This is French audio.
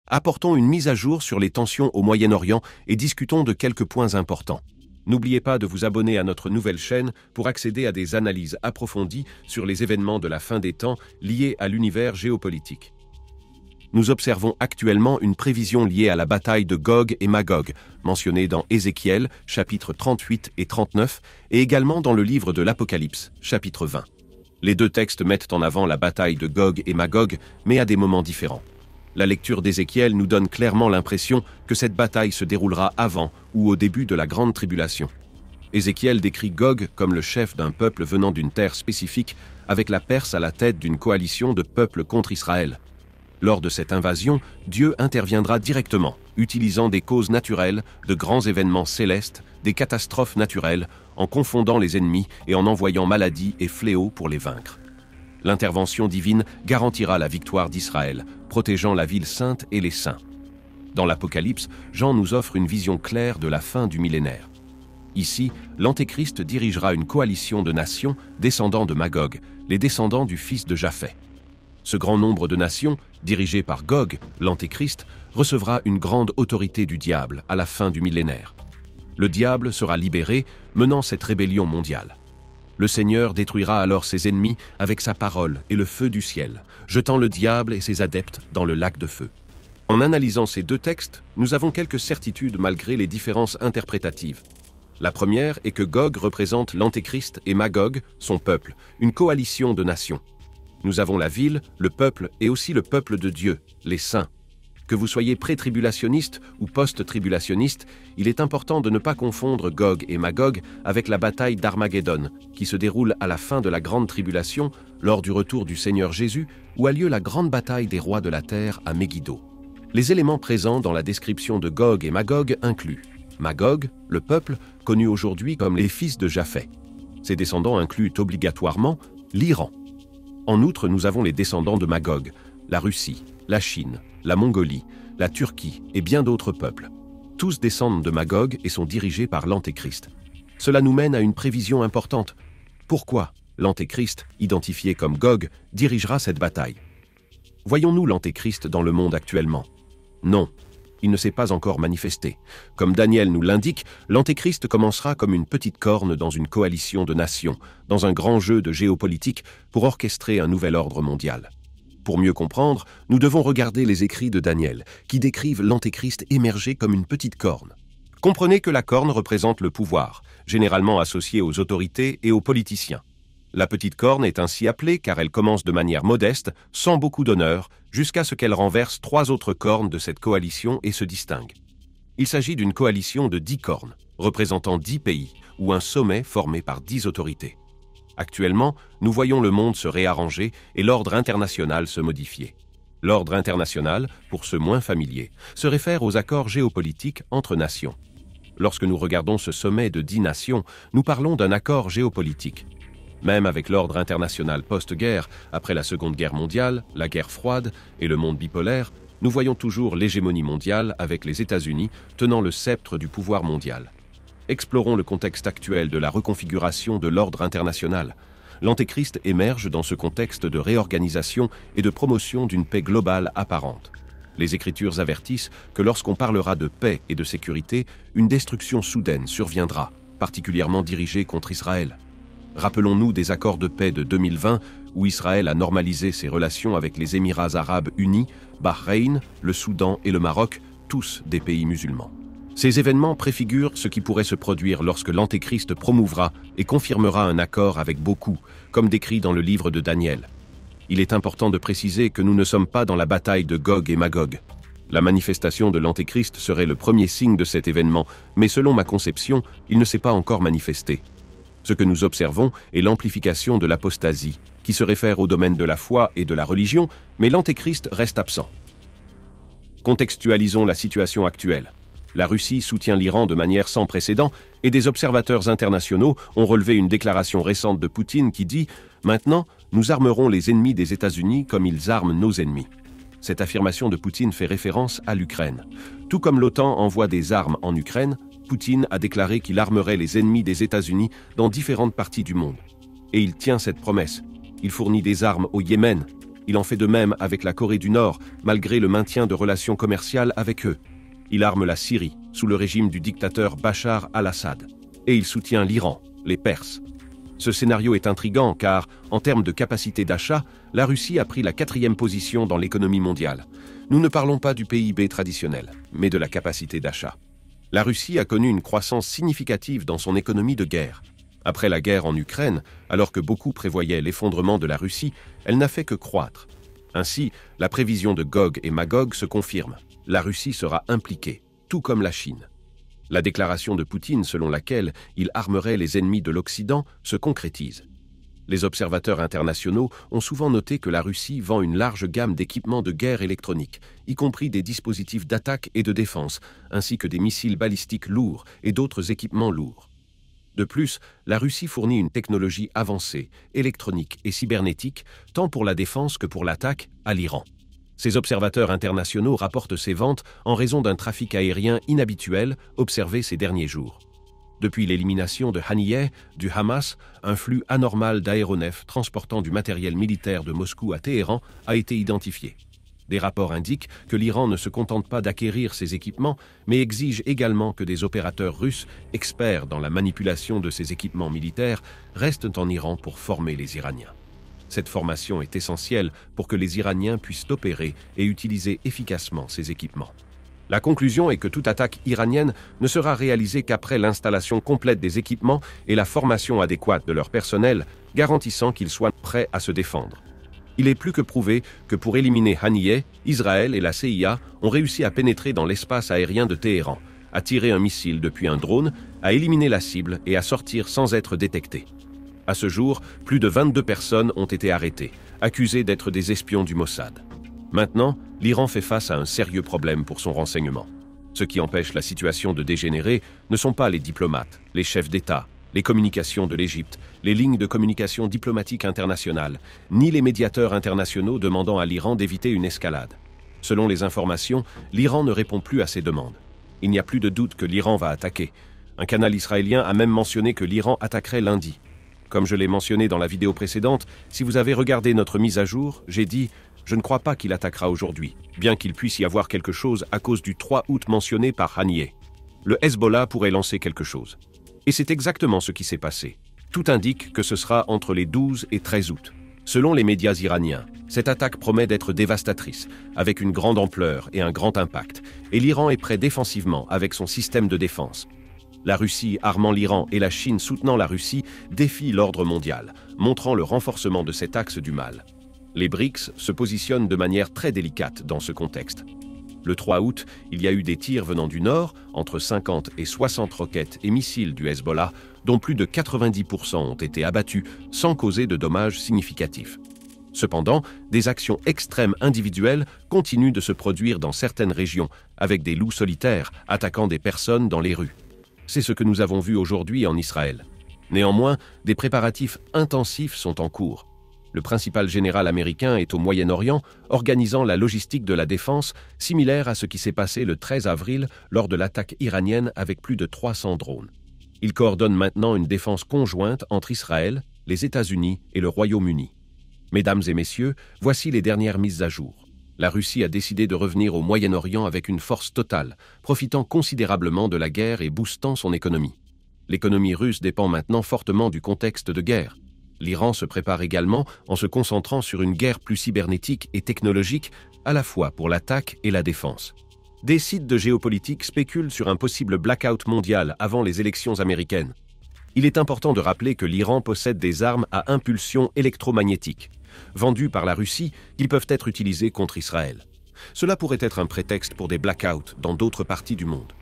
apportons une mise à jour sur les tensions au Moyen-Orient et discutons de quelques points importants. N'oubliez pas de vous abonner à notre nouvelle chaîne pour accéder à des analyses approfondies sur les événements de la fin des temps liés à l'univers géopolitique. Nous observons actuellement une prévision liée à la bataille de Gog et Magog, mentionnée dans Ézéchiel, chapitres 38 et 39, et également dans le livre de l'Apocalypse, chapitre 20. Les deux textes mettent en avant la bataille de Gog et Magog, mais à des moments différents. La lecture d'Ézéchiel nous donne clairement l'impression que cette bataille se déroulera avant ou au début de la grande tribulation. Ézéchiel décrit Gog comme le chef d'un peuple venant d'une terre spécifique, avec la Perse à la tête d'une coalition de peuples contre Israël. Lors de cette invasion, Dieu interviendra directement, utilisant des causes naturelles, de grands événements célestes, des catastrophes naturelles, en confondant les ennemis et en envoyant maladies et fléaux pour les vaincre. L'intervention divine garantira la victoire d'Israël, protégeant la ville sainte et les saints. Dans l'Apocalypse, Jean nous offre une vision claire de la fin du millénaire. Ici, l'Antéchrist dirigera une coalition de nations descendant de Magog, les descendants du fils de Japhet. Ce grand nombre de nations, dirigées par Gog, l'Antéchrist, recevra une grande autorité du diable à la fin du millénaire. Le diable sera libéré, menant cette rébellion mondiale. Le Seigneur détruira alors ses ennemis avec sa parole et le feu du ciel, jetant le diable et ses adeptes dans le lac de feu. En analysant ces deux textes, nous avons quelques certitudes malgré les différences interprétatives. La première est que Gog représente l'Antéchrist et Magog, son peuple, une coalition de nations. Nous avons la ville, le peuple et aussi le peuple de Dieu, les saints. Que vous soyez pré-tribulationniste ou post-tribulationniste, il est important de ne pas confondre Gog et Magog avec la bataille d'Armageddon, qui se déroule à la fin de la grande tribulation, lors du retour du Seigneur Jésus, où a lieu la grande bataille des rois de la terre à Megiddo. Les éléments présents dans la description de Gog et Magog incluent Magog, le peuple, connu aujourd'hui comme les fils de Japhet. Ses descendants incluent obligatoirement l'Iran. En outre, nous avons les descendants de Magog, la Russie, la Chine, la Mongolie, la Turquie et bien d'autres peuples. Tous descendent de Magog et sont dirigés par l'Antéchrist. Cela nous mène à une prévision importante. Pourquoi l'Antéchrist, identifié comme Gog, dirigera cette bataille? Voyons-nous l'Antéchrist dans le monde actuellement? Non, il ne s'est pas encore manifesté. Comme Daniel nous l'indique, l'Antéchrist commencera comme une petite corne dans une coalition de nations, dans un grand jeu de géopolitique pour orchestrer un nouvel ordre mondial. Pour mieux comprendre, nous devons regarder les écrits de Daniel, qui décrivent l'Antéchrist émerger comme une petite corne. Comprenez que la corne représente le pouvoir, généralement associé aux autorités et aux politiciens. La petite corne est ainsi appelée car elle commence de manière modeste, sans beaucoup d'honneur, jusqu'à ce qu'elle renverse 3 autres cornes de cette coalition et se distingue. Il s'agit d'une coalition de 10 cornes, représentant 10 pays, ou un sommet formé par 10 autorités. Actuellement, nous voyons le monde se réarranger et l'ordre international se modifier. L'ordre international, pour ceux moins familiers, se réfère aux accords géopolitiques entre nations. Lorsque nous regardons ce sommet de 10 nations, nous parlons d'un accord géopolitique. Même avec l'ordre international post-guerre, après la Seconde Guerre mondiale, la guerre froide et le monde bipolaire, nous voyons toujours l'hégémonie mondiale avec les États-Unis tenant le sceptre du pouvoir mondial. Explorons le contexte actuel de la reconfiguration de l'ordre international. L'Antéchrist émerge dans ce contexte de réorganisation et de promotion d'une paix globale apparente. Les Écritures avertissent que lorsqu'on parlera de paix et de sécurité, une destruction soudaine surviendra, particulièrement dirigée contre Israël. Rappelons-nous des accords de paix de 2020 où Israël a normalisé ses relations avec les Émirats arabes unis, Bahreïn, le Soudan et le Maroc, tous des pays musulmans. Ces événements préfigurent ce qui pourrait se produire lorsque l'Antéchrist promouvra et confirmera un accord avec beaucoup, comme décrit dans le livre de Daniel. Il est important de préciser que nous ne sommes pas dans la bataille de Gog et Magog. La manifestation de l'Antéchrist serait le premier signe de cet événement, mais selon ma conception, il ne s'est pas encore manifesté. Ce que nous observons est l'amplification de l'apostasie, qui se réfère au domaine de la foi et de la religion, mais l'Antéchrist reste absent. Contextualisons la situation actuelle. La Russie soutient l'Iran de manière sans précédent et des observateurs internationaux ont relevé une déclaration récente de Poutine qui dit « Maintenant, nous armerons les ennemis des États-Unis comme ils arment nos ennemis ». Cette affirmation de Poutine fait référence à l'Ukraine. Tout comme l'OTAN envoie des armes en Ukraine, Poutine a déclaré qu'il armerait les ennemis des États-Unis dans différentes parties du monde. Et il tient cette promesse. Il fournit des armes au Yémen, Il en fait de même avec la Corée du Nord, malgré le maintien de relations commerciales avec eux. Il arme la Syrie, sous le régime du dictateur Bachar al-Assad. Et il soutient l'Iran, les Perses. Ce scénario est intrigant car, en termes de capacité d'achat, la Russie a pris la 4e position dans l'économie mondiale. Nous ne parlons pas du PIB traditionnel, mais de la capacité d'achat. La Russie a connu une croissance significative dans son économie de guerre. Après la guerre en Ukraine, alors que beaucoup prévoyaient l'effondrement de la Russie, elle n'a fait que croître. Ainsi, la prévision de Gog et Magog se confirme. La Russie sera impliquée, tout comme la Chine. La déclaration de Poutine selon laquelle il armerait les ennemis de l'Occident se concrétise. Les observateurs internationaux ont souvent noté que la Russie vend une large gamme d'équipements de guerre électronique, y compris des dispositifs d'attaque et de défense, ainsi que des missiles balistiques lourds et d'autres équipements lourds. De plus, la Russie fournit une technologie avancée, électronique et cybernétique, tant pour la défense que pour l'attaque, à l'Iran. Ces observateurs internationaux rapportent ces ventes en raison d'un trafic aérien inhabituel observé ces derniers jours. Depuis l'élimination de Haniyeh, du Hamas, un flux anormal d'aéronefs transportant du matériel militaire de Moscou à Téhéran a été identifié. Des rapports indiquent que l'Iran ne se contente pas d'acquérir ces équipements, mais exige également que des opérateurs russes, experts dans la manipulation de ces équipements militaires, restent en Iran pour former les Iraniens. Cette formation est essentielle pour que les Iraniens puissent opérer et utiliser efficacement ces équipements. La conclusion est que toute attaque iranienne ne sera réalisée qu'après l'installation complète des équipements et la formation adéquate de leur personnel, garantissant qu'ils soient prêts à se défendre. Il est plus que prouvé que pour éliminer Haniyeh, Israël et la CIA ont réussi à pénétrer dans l'espace aérien de Téhéran, à tirer un missile depuis un drone, à éliminer la cible et à sortir sans être détectés. À ce jour, plus de 22 personnes ont été arrêtées, accusées d'être des espions du Mossad. Maintenant, l'Iran fait face à un sérieux problème pour son renseignement. Ce qui empêche la situation de dégénérer ne sont pas les diplomates, les chefs d'État, les communications de l'Égypte, les lignes de communication diplomatique internationale, ni les médiateurs internationaux demandant à l'Iran d'éviter une escalade. Selon les informations, l'Iran ne répond plus à ces demandes. Il n'y a plus de doute que l'Iran va attaquer. Un canal israélien a même mentionné que l'Iran attaquerait lundi. Comme je l'ai mentionné dans la vidéo précédente, si vous avez regardé notre mise à jour, j'ai dit « Je ne crois pas qu'il attaquera aujourd'hui, bien qu'il puisse y avoir quelque chose à cause du 3 août mentionné par Haniyeh. Le Hezbollah pourrait lancer quelque chose. » Et c'est exactement ce qui s'est passé. Tout indique que ce sera entre les 12 et 13 août. Selon les médias iraniens, cette attaque promet d'être dévastatrice, avec une grande ampleur et un grand impact, et l'Iran est prêt défensivement avec son système de défense. La Russie armant l'Iran et la Chine soutenant la Russie défient l'ordre mondial, montrant le renforcement de cet axe du mal. Les BRICS se positionnent de manière très délicate dans ce contexte. Le 3 août, il y a eu des tirs venant du nord, entre 50 et 60 roquettes et missiles du Hezbollah, dont plus de 90% ont été abattus sans causer de dommages significatifs. Cependant, des actions extrêmes individuelles continuent de se produire dans certaines régions, avec des loups solitaires attaquant des personnes dans les rues. C'est ce que nous avons vu aujourd'hui en Israël. Néanmoins, des préparatifs intensifs sont en cours. Le principal général américain est au Moyen-Orient, organisant la logistique de la défense, similaire à ce qui s'est passé le 13 avril lors de l'attaque iranienne avec plus de 300 drones. Il coordonne maintenant une défense conjointe entre Israël, les États-Unis et le Royaume-Uni. Mesdames et messieurs, voici les dernières mises à jour. La Russie a décidé de revenir au Moyen-Orient avec une force totale, profitant considérablement de la guerre et boostant son économie. L'économie russe dépend maintenant fortement du contexte de guerre. L'Iran se prépare également en se concentrant sur une guerre plus cybernétique et technologique, à la fois pour l'attaque et la défense. Des sites de géopolitique spéculent sur un possible blackout mondial avant les élections américaines. Il est important de rappeler que l'Iran possède des armes à impulsion électromagnétique, vendues par la Russie, qui peuvent être utilisées contre Israël. Cela pourrait être un prétexte pour des blackouts dans d'autres parties du monde.